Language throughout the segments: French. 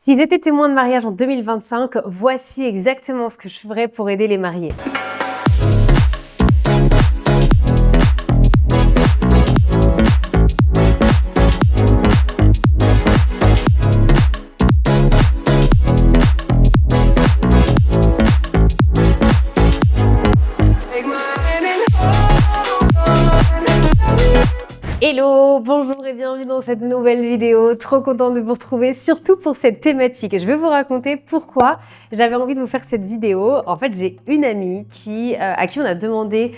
Si j'étais témoin de mariage en 2025, voici exactement ce que je ferais pour aider les mariés. Hello, bonjour et bienvenue dans cette nouvelle vidéo. Trop contente de vous retrouver, surtout pour cette thématique. Je vais vous raconter pourquoi j'avais envie de vous faire cette vidéo. En fait, j'ai une amie à qui on l'a demandé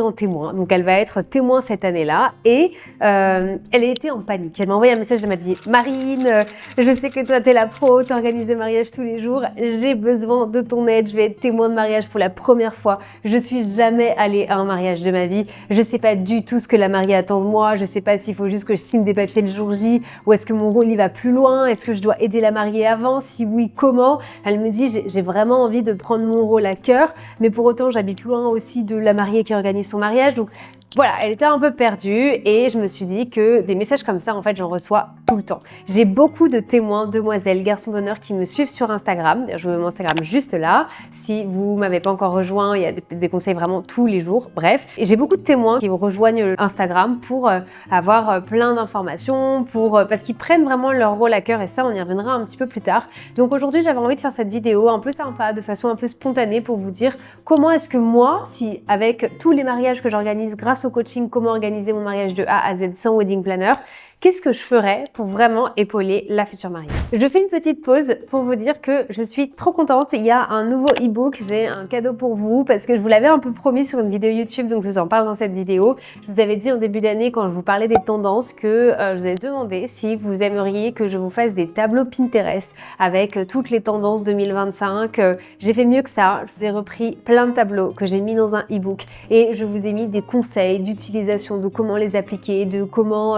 en témoin. Donc, elle va être témoin cette année-là et elle a été en panique. Elle m'a envoyé un message, elle m'a dit « Marine, je sais que toi, t'es la pro, t'organises des mariages tous les jours. J'ai besoin de ton aide, je vais être témoin de mariage pour la première fois. Je suis jamais allée à un mariage de ma vie. Je sais pas du tout ce que la mariée attend de moi. Je sais pas s'il faut juste que je signe des papiers le jour J ou est-ce que mon rôle y va plus loin. Est-ce que je dois aider la mariée avant? Si oui, comment? » Elle me dit « J'ai vraiment envie de prendre mon rôle à cœur, mais pour autant, j'habite loin aussi de la mariée qui organise son mariage. » Donc, voilà, elle était un peu perdue et je me suis dit que des messages comme ça, en fait, j'en reçois tout le temps. J'ai beaucoup de témoins, demoiselles, garçons d'honneur qui me suivent sur Instagram. Je vous mets mon Instagram juste là. Si vous m'avez pas encore rejoint, il y a des conseils vraiment tous les jours. Bref, et j'ai beaucoup de témoins qui rejoignent Instagram pour avoir plein d'informations, parce qu'ils prennent vraiment leur rôle à cœur et ça, on y reviendra un petit peu plus tard. Donc aujourd'hui, j'avais envie de faire cette vidéo un peu sympa, de façon un peu spontanée pour vous dire comment est-ce que moi, si avec tous les mariages que j'organise grâce au coaching, comment organiser mon mariage de A à Z sans wedding planner, qu'est-ce que je ferais pour vraiment épauler la future mariée? Je fais une petite pause pour vous dire que je suis trop contente. Il y a un nouveau e-book, j'ai un cadeau pour vous parce que je vous l'avais un peu promis sur une vidéo YouTube, donc je vous en parle dans cette vidéo. Je vous avais dit en début d'année quand je vous parlais des tendances que je vous avais demandé si vous aimeriez que je vous fasse des tableaux Pinterest avec toutes les tendances 2025. J'ai fait mieux que ça, je vous ai repris plein de tableaux que j'ai mis dans un e-book et je vous ai mis des conseils d'utilisation, de comment les appliquer, de comment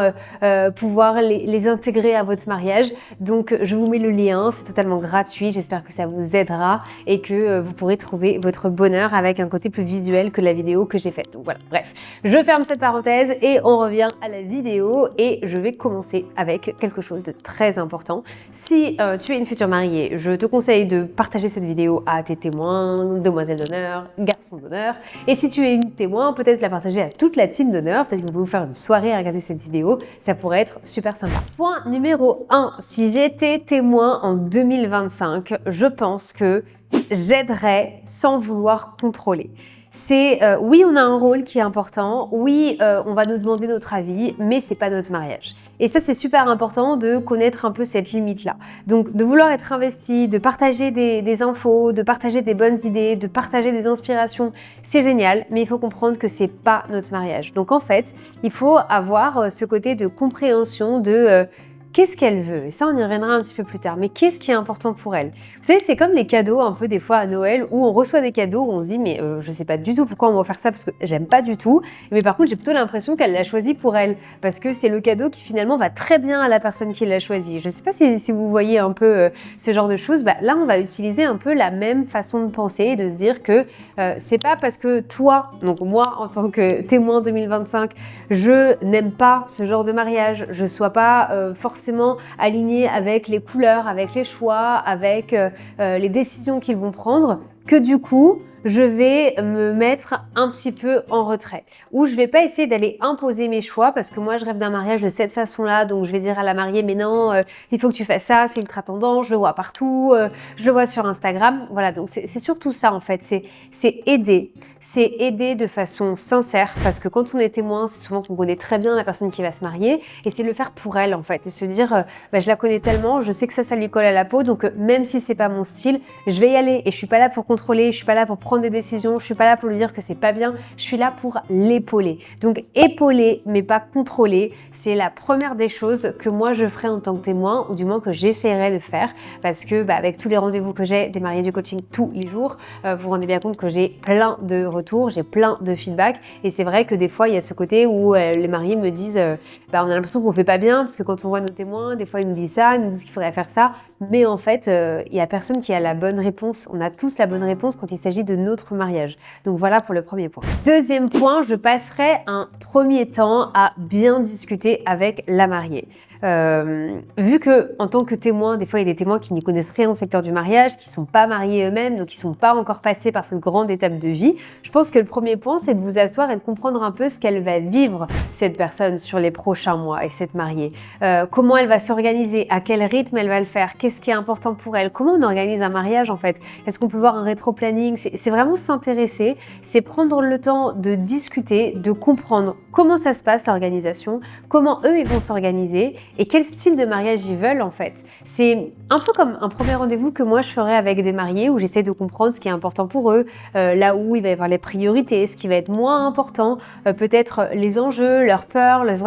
pouvoir les intégrer à votre mariage. Donc je vous mets le lien, c'est totalement gratuit, j'espère que ça vous aidera et que vous pourrez trouver votre bonheur avec un côté plus visuel que la vidéo que j'ai faite. Donc voilà, bref, je ferme cette parenthèse et on revient à la vidéo et je vais commencer avec quelque chose de très important. Si tu es une future mariée, je te conseille de partager cette vidéo à tes témoins, demoiselles d'honneur, garçons d'honneur, et si tu es une témoin, peut-être la partager à toute la team d'honneur, peut-être que vous pouvez vous faire une soirée à regarder cette vidéo, ça pourrait être super sympa. Point numéro 1, si j'étais témoin en 2025, je pense que j'aiderais sans vouloir contrôler. C'est oui, on a un rôle qui est important, oui, on va nous demander notre avis, mais c'est pas notre mariage. Et ça, c'est super important de connaître un peu cette limite-là. Donc, de vouloir être investi, de partager des infos, de partager des bonnes idées, de partager des inspirations, c'est génial, mais il faut comprendre que c'est pas notre mariage. Donc, en fait, il faut avoir ce côté de compréhension de qu'est-ce qu'elle veut? Et ça, on y reviendra un petit peu plus tard. Mais qu'est-ce qui est important pour elle? Vous savez, c'est comme les cadeaux un peu des fois à Noël où on reçoit des cadeaux où on se dit mais je sais pas du tout pourquoi on va faire ça parce que j'aime pas du tout. Mais par contre, j'ai plutôt l'impression qu'elle l'a choisi pour elle parce que c'est le cadeau qui finalement va très bien à la personne qui l'a choisi. Je sais pas si vous voyez un peu ce genre de choses. Bah, là, on va utiliser un peu la même façon de penser et de se dire que c'est pas parce que toi, donc moi en tant que témoin 2025, je n'aime pas ce genre de mariage, je sois pas forcément alignés avec les couleurs, avec les choix, avec les décisions qu'ils vont prendre, que du coup, je vais me mettre un petit peu en retrait. Ou je vais pas essayer d'aller imposer mes choix parce que moi, je rêve d'un mariage de cette façon-là, donc je vais dire à la mariée, mais non, il faut que tu fasses ça, c'est ultra tendance, je le vois partout, je le vois sur Instagram. Voilà, donc c'est surtout ça en fait, c'est aider. C'est aider de façon sincère parce que quand on est témoin, c'est souvent qu'on connaît très bien la personne qui va se marier et c'est le faire pour elle en fait et se dire, je la connais tellement, je sais que ça lui colle à la peau, donc même si c'est pas mon style, je vais y aller et je suis pas là pour contrôler, je suis pas là pour prendre des décisions, je suis pas là pour lui dire que c'est pas bien, je suis là pour l'épauler. Donc épauler mais pas contrôler, c'est la première des choses que moi je ferai en tant que témoin ou du moins que j'essaierai de faire parce que avec tous les rendez-vous que j'ai des mariés du coaching tous les jours, vous vous rendez bien compte que j'ai plein de retours, j'ai plein de feedback et c'est vrai que des fois il y a ce côté où les mariés me disent on a l'impression qu'on fait pas bien parce que quand on voit nos témoins, des fois ils nous disent ça, ils nous disent qu'il faudrait faire ça, mais en fait il y a personne qui a la bonne réponse, on a tous la bonne réponse quand il s'agit de notre mariage. Donc voilà pour le premier point. Deuxième point, je passerai un premier temps à bien discuter avec la mariée. vu que en tant que témoin, des fois il y a des témoins qui n'y connaissent rien au secteur du mariage, qui sont pas mariés eux-mêmes, donc qui sont pas encore passés par cette grande étape de vie, je pense que le premier point, c'est de vous asseoir et de comprendre un peu ce qu'elle va vivre, cette personne, sur les prochains mois et cette mariée. Comment elle va s'organiser, à quel rythme elle va le faire, qu'est-ce qui est important pour elle, comment on organise un mariage en fait, est-ce qu'on peut voir un rétro-planning, c'est vraiment s'intéresser, c'est prendre le temps de discuter, de comprendre comment ça se passe l'organisation, comment eux ils vont s'organiser et quel style de mariage ils veulent en fait. C'est un peu comme un premier rendez-vous que moi je ferais avec des mariés où j'essaie de comprendre ce qui est important pour eux, là où il va y avoir les priorités, ce qui va être moins important, peut-être les enjeux, leurs peurs, leurs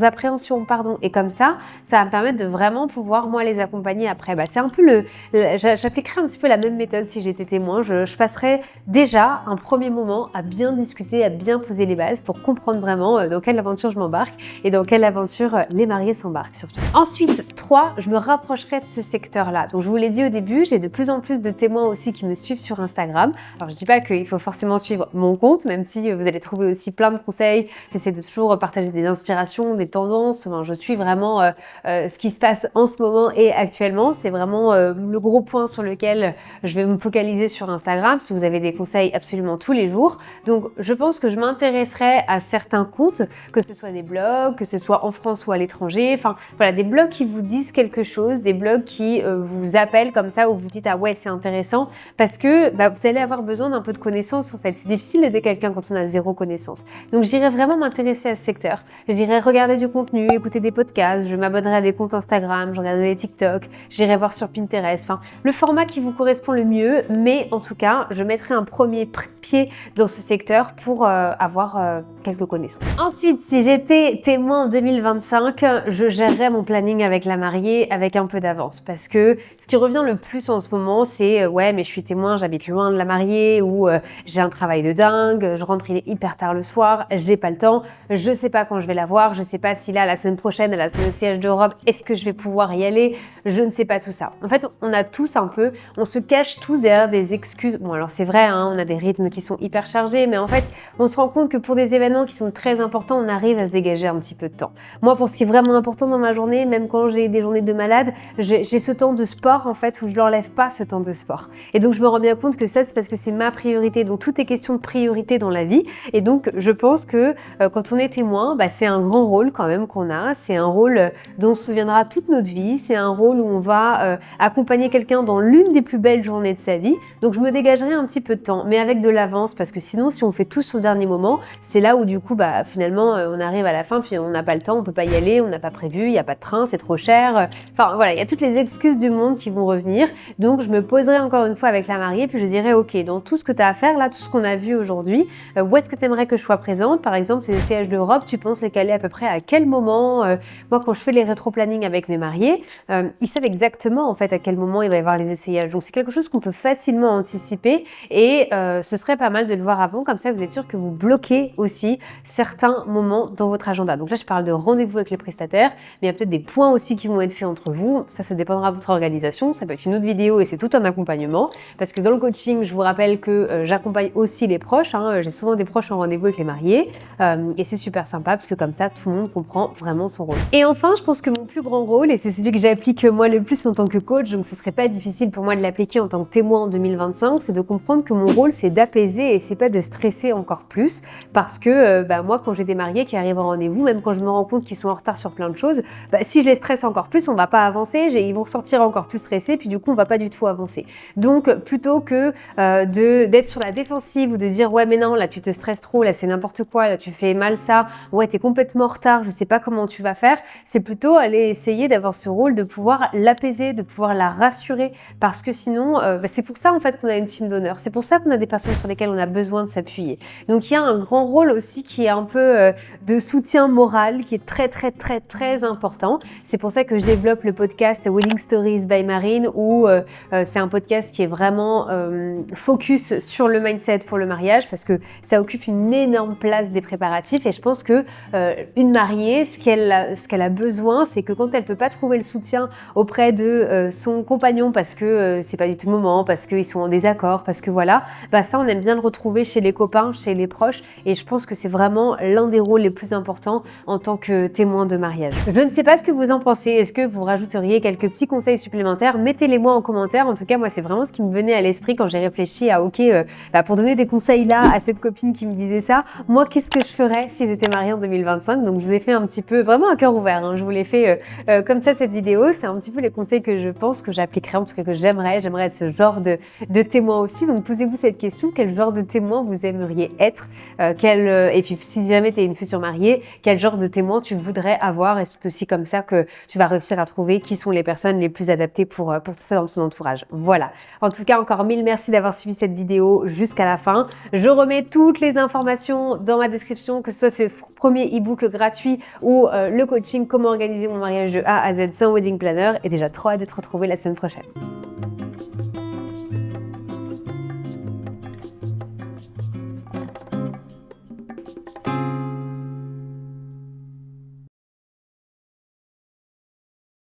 appréhensions, pardon. Et comme ça va me permettre de vraiment pouvoir moi les accompagner après. C'est un peu j'appliquerai un petit peu la même méthode si j'étais témoin. Je passerai déjà un premier moment à bien discuter, à bien poser les bases pour comprendre vraiment dans quelle aventure je m'embarque et dans quelle aventure les mariés s'embarquent surtout. Ensuite, 3, je me rapprocherai de ce secteur-là. Donc je vous l'ai dit au début, j'ai de plus en plus de témoins aussi qui me suivent sur Instagram. Alors je dis pas qu'il faut forcément suivre mon compte, même si vous allez trouver aussi plein de conseils. J'essaie de toujours partager des inspirations, des tendances. Enfin, je suis vraiment ce qui se passe en ce moment et actuellement. C'est vraiment le gros point sur lequel je vais me focaliser sur Instagram, parce que vous avez des conseils absolument tous les jours. Donc je pense que je m'intéresserai à certains comptes, que ce soit des blogs, que ce soit en France ou à l'étranger. Enfin voilà, des blogs qui vous disent quelque chose, des blogs qui vous appellent comme ça, où vous dites ah ouais c'est intéressant, parce que vous allez avoir besoin d'un peu de connaissances en fait. C'est difficile d'aider quelqu'un quand on a zéro connaissance. Donc j'irai vraiment m'intéresser à ce secteur. J'irai regarder du contenu, écouter des podcasts, je m'abonnerai à des comptes Instagram, je regarderai des TikTok, j'irai voir sur Pinterest. Enfin, le format qui vous correspond le mieux, mais en tout cas, je mettrai un premier pied dans ce secteur pour avoir quelques connaissances. Ensuite, si j'étais témoin en 2025, je gérerais mon planning avec la mariée avec un peu d'avance, parce que ce qui revient le plus en ce moment, c'est ouais, mais je suis témoin, j'habite loin de la mariée, ou j'ai un travail de dingue, je rentre il est hyper tard le soir, j'ai pas le temps, je sais pas quand je vais la voir, je sais pas si là la semaine prochaine elle a son siège d'Europe, est-ce que je vais pouvoir y aller, je ne sais pas tout ça. En fait, on a tous un peu, on se cache tous derrière des excuses. Bon alors c'est vrai, hein, on a des rythmes qui sont hyper chargés, mais en fait on se rend compte que pour des événements qui sont très importants, on arrive à se dégager un petit peu de temps. Moi, pour ce qui est vraiment important dans ma journée, même quand j'ai des journées de malade, j'ai ce temps de sport en fait où je l'enlève pas, ce temps de sport. Et donc je me rends bien compte que ça c'est parce que c'est ma priorité. Donc tout est question de priorité dans la vie. Et donc je pense que quand on est témoin, c'est un grand rôle quand même qu'on a. C'est un rôle dont on se souviendra toute notre vie. C'est un rôle où on va accompagner quelqu'un dans l'une des plus belles journées de sa vie. Donc je me dégagerai un petit peu de temps, mais avec de l'avance, parce que sinon si on fait tout au dernier moment, c'est là où du coup finalement on arrive à la fin puis on n'a pas le temps, on peut pas y aller, on n'a pas prévu, il n'y a pas de train, c'est trop cher. Enfin voilà, il y a toutes les excuses du monde qui vont revenir. Donc je me poserai encore une fois avec la mariée puis je dirai ok, dans tout ce que tu as à faire là, tout ce qu'on a vu aujourd'hui, où est-ce que tu aimerais que je sois présente? Par exemple, c'est les sièges d'Europe, tu penses les caler à peu près à quel moment? Moi quand je fais les rétro-planning avec mes mariés, ils savent exactement en fait à quel moment il va y avoir les essayages. Donc c'est quelque chose qu'on peut facilement anticiper et ce serait pas mal de le voir avant, comme ça vous êtes sûr que vous bloquez aussi certains moments dans votre agenda. Donc là je parle de rendez-vous avec les prestataires, mais il y a peut-être des points aussi qui vont être faits entre vous. Ça dépendra de votre organisation, ça peut être une autre vidéo et c'est tout un accompagnement, parce que dans le coaching, je vous rappelle que j'accompagne aussi les proches, hein. J'ai souvent des proches en rendez-vous avec les mariés et c'est super sympa parce que comme ça tout le monde comprend vraiment son rôle. Et enfin, je pense que mon plus grand rôle, et c'est celui que j'applique moi le plus en tant que coach, donc ce serait pas difficile pour moi de l'appliquer en tant que témoin en 2025, c'est de comprendre que mon rôle c'est d'apaiser et c'est pas de stresser encore plus, parce que moi quand j'ai des mariés qui arrivent en rendez-vous, même quand je me rends compte qu'ils sont en retard sur plein de choses, si je les stresse encore plus, on va pas avancer, ils vont sortir encore plus stressés, puis du coup on va pas du tout avancer. Donc plutôt que d'être sur la défensive ou de dire ouais mais non là tu te stresses trop, là c'est n'importe quoi, là tu fais mal ça, ouais t'es complètement en retard, je sais pas comment tu vas faire, c'est plutôt aller essayer d'avoir ce rôle de pouvoir l'apaiser, de pouvoir la rassurer, parce que sinon c'est pour ça en fait qu'on a une team d'honneur, c'est pour ça qu'on a des personnes sur lesquelles on a besoin de s'appuyer. Donc il y a un grand rôle aussi qui est un peu de soutien moral qui est très très très très important. C'est pour ça que je développe le podcast Wedding Stories by Marine, où c'est un podcast qui est vraiment focus sur le mindset pour le mariage, parce que ça occupe une énorme place des préparatifs, et je pense que une mariée, ce qu'elle a besoin, c'est que quand elle peut pas trouver le soutien auprès de son compagnon parce que c'est pas du tout le moment, parce qu'ils sont en désaccord, parce que voilà, ça on aime bien le retrouver chez les copains, chez les proches, et je pense que c'est vraiment l'un des rôles les plus importants en tant que témoin de mariage. Je ne sais pas ce que vous en pensez. Est-ce que vous rajouteriez quelques petits conseils supplémentaires? Mettez-les moi en commentaire. En tout cas, moi, c'est vraiment ce qui me venait à l'esprit quand j'ai réfléchi à, ok, pour donner des conseils là à cette copine qui me disait ça, moi, qu'est-ce que je ferais si j'étais mariée en 2025? Donc, je vous ai fait un petit peu, vraiment un cœur ouvert, hein. Je vous l'ai fait comme ça, cette vidéo. C'est un petit peu les conseils que je pense que j'appliquerais, en tout cas que j'aimerais. J'aimerais être ce genre de témoin aussi. Donc, posez-vous cette question. Quel genre de témoin vous aimeriez être? Et puis, si jamais tu es une future mariée, quel genre de témoin tu voudrais avoir? Et c'est aussi comme ça que tu vas réussir à trouver qui sont les personnes les plus adaptées pour tout ça dans ton entourage. Voilà. En tout cas, encore mille merci d'avoir suivi cette vidéo jusqu'à la fin. Je remets toutes les informations dans ma description, que ce soit ce premier e-book gratuit ou le coaching Comment organiser mon mariage de A à Z sans wedding planner. Et déjà trop hâte de te retrouver la semaine prochaine.